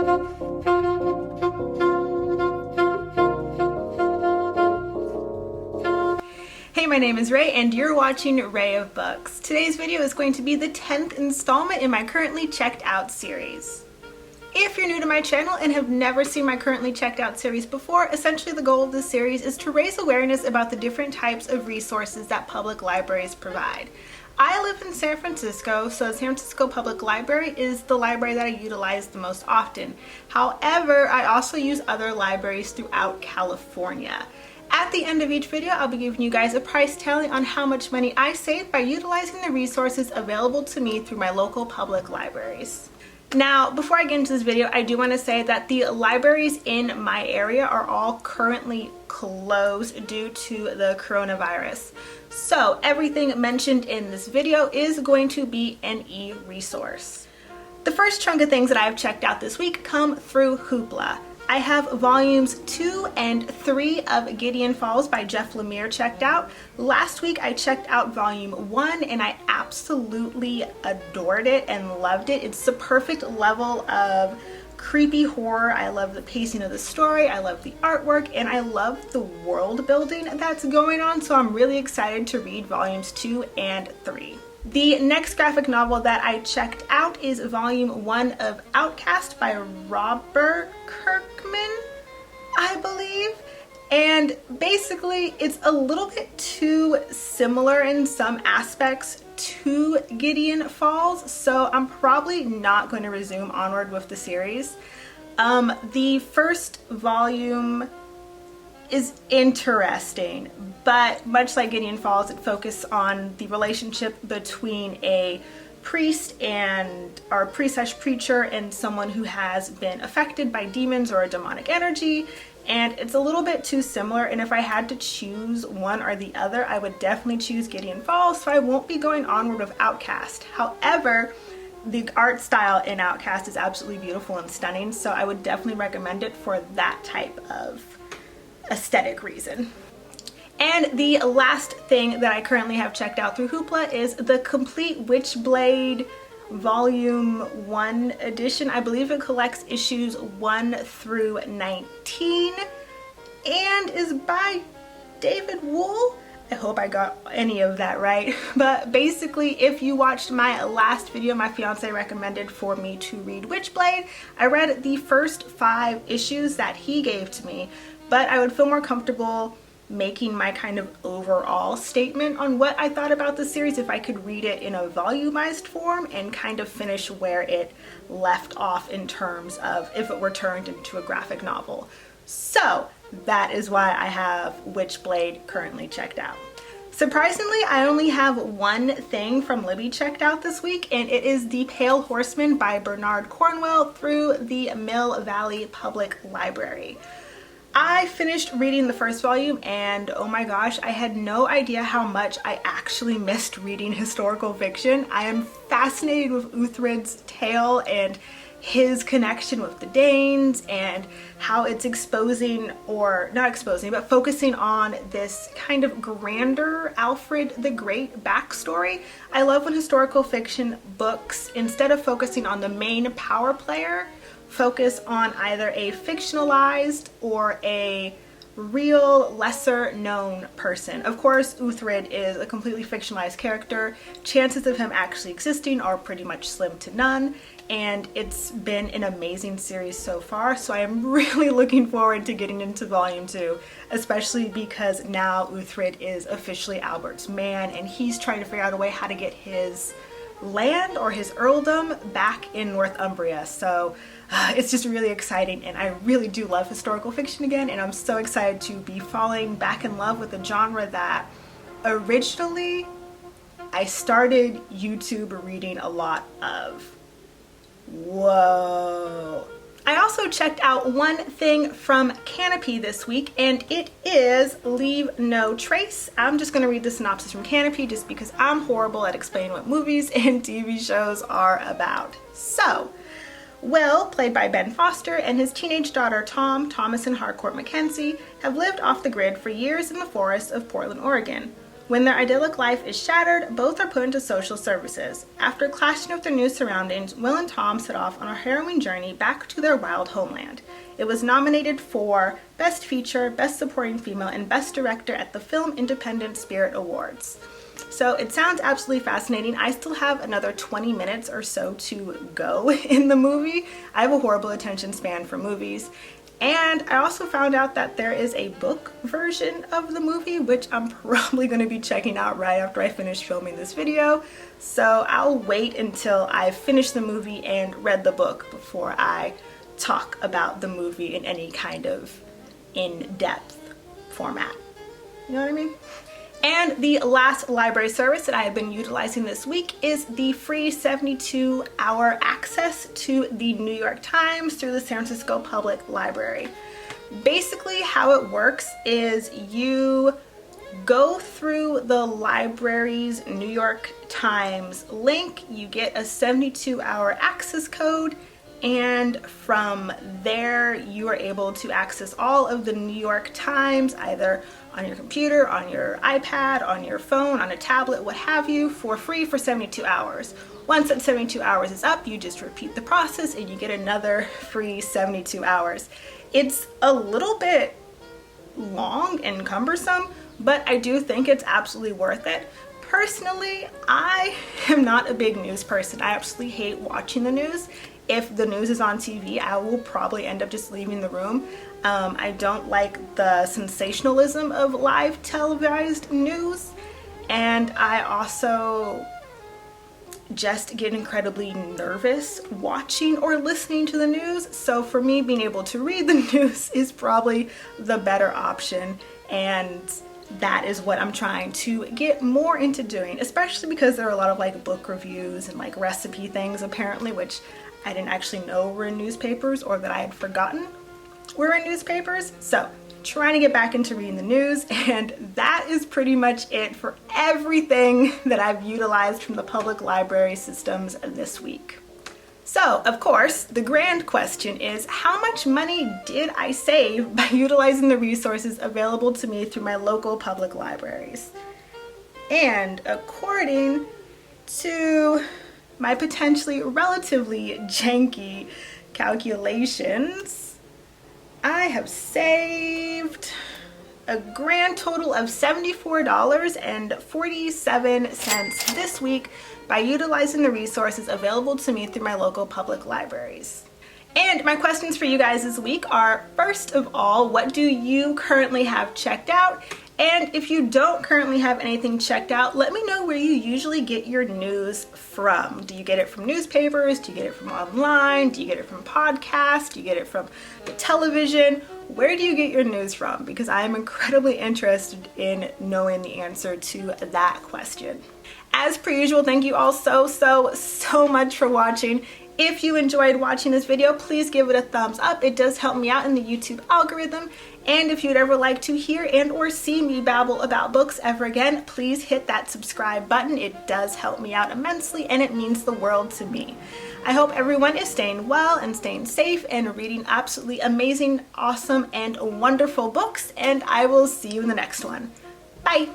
Hey, my name is Ray and you're watching Ray of Books. Today's video is going to be the 10th installment in my currently checked out series. If you're new to my channel and have never seen my currently checked out series before, essentially the goal of this series is to raise awareness about the different types of resources that public libraries provide. I live in San Francisco, so the San Francisco Public Library is the library that I utilize the most often. However, I also use other libraries throughout California. At the end of each video, I'll be giving you guys a price tally on how much money I saved by utilizing the resources available to me through my local public libraries. Now, before I get into this video, I do want to say that the libraries in my area are all currently closed due to the coronavirus. So everything mentioned in this video is going to be an e-resource. The first chunk of things that I've checked out this week come through Hoopla. I have volumes 2 and 3 of Gideon Falls by Jeff Lemire checked out. Last week I checked out volume 1 and I absolutely adored it and loved it. It's the perfect level of creepy horror. I love the pacing of the story, I love the artwork, and I love the world building that's going on, so I'm really excited to read volumes 2 and 3. The next graphic novel that I checked out is volume 1 of Outcast by Robert Kirkman, I believe. And basically it's a little bit too similar in some aspects to Gideon Falls, so I'm probably not going to resume onward with the series. The first volume is interesting, but much like Gideon Falls, it focuses on the relationship between a priest or priest/preacher and someone who has been affected by demons or a demonic energy, and it's a little bit too similar, and if I had to choose one or the other, I would definitely choose Gideon Falls, so I won't be going onward with Outcast. However, the art style in Outcast is absolutely beautiful and stunning, so I would definitely recommend it for that type of aesthetic reason. And the last thing that I currently have checked out through Hoopla is the complete Witchblade volume 1 edition. I believe it collects issues 1 through 19 and is by David Wool. I hope I got any of that right. But basically, if you watched my last video, my fiance recommended for me to read Witchblade. I read the first 5 issues that he gave to me, but I would feel more comfortable making my kind of overall statement on what I thought about the series if I could read it in a volumized form and kind of finish where it left off in terms of if it were turned into a graphic novel. So that is why I have Witchblade currently checked out. Surprisingly, I only have one thing from Libby checked out this week, and it is The Pale Horseman by Bernard Cornwell through the Mill Valley Public Library. I finished reading the first volume and oh my gosh, I had no idea how much I actually missed reading historical fiction. I am fascinated with Uhtred's tale and his connection with the Danes and how it's exposing, or not exposing, but focusing on this kind of grander Alfred the Great backstory. I love when historical fiction books, instead of focusing on the main power player, focus on either a fictionalized or a real lesser known person. Of course, Uhtred is a completely fictionalized character. Chances of him actually existing are pretty much slim to none, and it's been an amazing series so far, so I am really looking forward to getting into volume 2, especially because now Uhtred is officially Albert's man and he's trying to figure out a way how to get his land or his earldom back in Northumbria. So it's just really exciting, and I really do love historical fiction again, and I'm so excited to be falling back in love with a genre that originally I started YouTube reading a lot of. Whoa. I also checked out one thing from Canopy this week, and it is Leave No Trace. I'm just going to read the synopsis from Canopy just because I'm horrible at explaining what movies and TV shows are about. So, Will, played by Ben Foster, and his teenage daughter Thomas and Harcourt Mackenzie have lived off the grid for years in the forests of Portland, Oregon. When their idyllic life is shattered, both are put into social services. After clashing with their new surroundings, Will and Tom set off on a harrowing journey back to their wild homeland. It was nominated for Best Feature, Best Supporting Female, and Best Director at the Film Independent Spirit Awards. So it sounds absolutely fascinating. I still have another 20 minutes or so to go in the movie. I have a horrible attention span for movies. And I also found out that there is a book version of the movie, which I'm probably going to be checking out right after I finish filming this video. So I'll wait until I've finished the movie and read the book before I talk about the movie in any kind of in-depth format. You know what I mean? And the last library service that I have been utilizing this week is the free 72-hour access to the New York Times through the San Francisco Public Library. Basically, how it works is you go through the library's New York Times link, you get a 72-hour access code, and from there you are able to access all of the New York Times either on your computer, on your iPad, on your phone, on a tablet, what have you, for free for 72 hours. Once that 72 hours is up, you just repeat the process and you get another free 72 hours. It's a little bit long and cumbersome, but I do think it's absolutely worth it. Personally, I am not a big news person. I absolutely hate watching the news. If the news is on TV, I will probably end up just leaving the room. I don't like the sensationalism of live televised news, and I also just get incredibly nervous watching or listening to the news. So for me, being able to read the news is probably the better option, and that is what I'm trying to get more into doing, especially because there are a lot of like book reviews and like recipe things apparently, which I didn't actually know were in newspapers, or that I had forgotten were in newspapers. So trying to get back into reading the news, and that is pretty much it for everything that I've utilized from the public library systems this week. So, of course, the grand question is, how much money did I save by utilizing the resources available to me through my local public libraries? And according to my potentially relatively janky calculations, I have saved a grand total of $74.47 this week by utilizing the resources available to me through my local public libraries. And my questions for you guys this week are, first of all, what do you currently have checked out? And if you don't currently have anything checked out, let me know where you usually get your news from. Do you get it from newspapers? Do you get it from online? Do you get it from podcasts? Do you get it from the television? Where do you get your news from? Because I am incredibly interested in knowing the answer to that question. As per usual, thank you all so much for watching. If you enjoyed watching this video, please give it a thumbs up. It does help me out in the YouTube algorithm. And if you'd ever like to hear and or see me babble about books ever again, please hit that subscribe button. It does help me out immensely, and it means the world to me. I hope everyone is staying well and staying safe and reading absolutely amazing, awesome, and wonderful books, and I will see you in the next one. Bye!